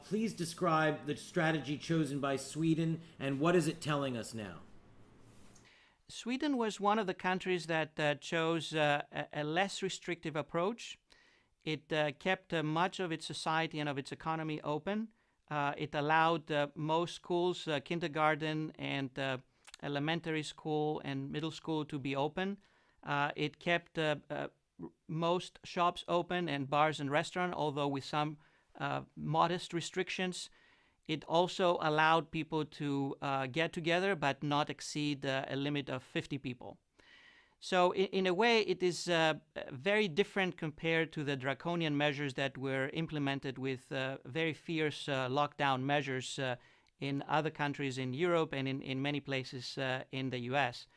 Please describe the strategy chosen by Sweden and what is it telling us now? Sweden was one of the countries that chose a less restrictive approach. It kept much of its society and of its economy open. It allowed most schools, kindergarten and elementary school and middle school, to be open. It kept most shops open and bars and restaurants, although with some modest restrictions. It also allowed people to get together but not exceed a limit of 50 people. So in a way, it is very different compared to the draconian measures that were implemented with very fierce lockdown measures in other countries in Europe and in many places in the US.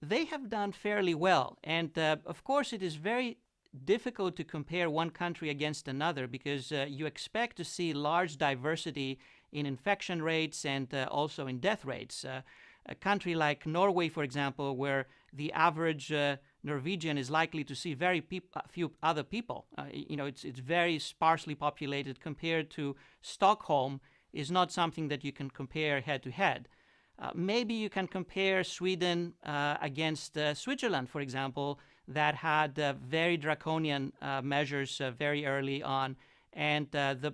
They have done fairly well. And of course, it is very difficult to compare one country against another because you expect to see large diversity in infection rates and also in death rates. A country like Norway, for example, where the average Norwegian is likely to see very few other people. It's very sparsely populated compared to Stockholm, is not something that you can compare head to head. Maybe you can compare Sweden against Switzerland, for example, that had very draconian measures very early on, and the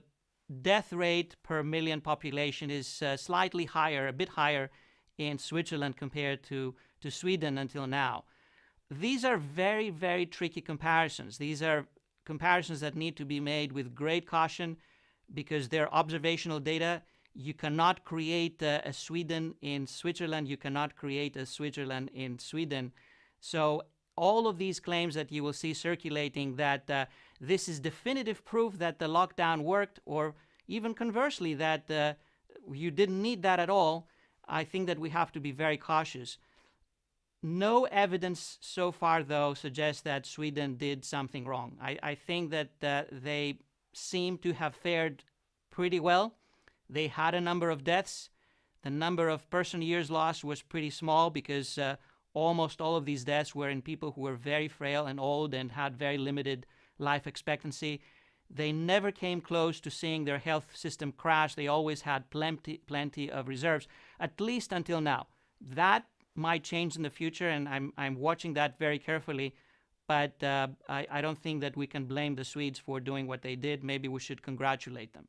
death rate per million population is slightly higher, a bit higher in Switzerland compared to Sweden until now. These are very, very tricky comparisons. These are comparisons that need to be made with great caution because they're observational data. You cannot create a Sweden in Switzerland. You cannot create a Switzerland in Sweden. So all of these claims that you will see circulating that this is definitive proof that the lockdown worked, or even conversely that you didn't need that at all, I think that we have to be very cautious. No evidence so far, though, suggests that Sweden did something wrong. I think that they seem to have fared pretty well. They had a number of deaths. The number of person years lost was pretty small because almost all of these deaths were in people who were very frail and old and had very limited life expectancy. They never came close to seeing their health system crash. They always had plenty of reserves, at least until now. That might change in the future, and I'm watching that very carefully. But I don't think that we can blame the Swedes for doing what they did. Maybe we should congratulate them.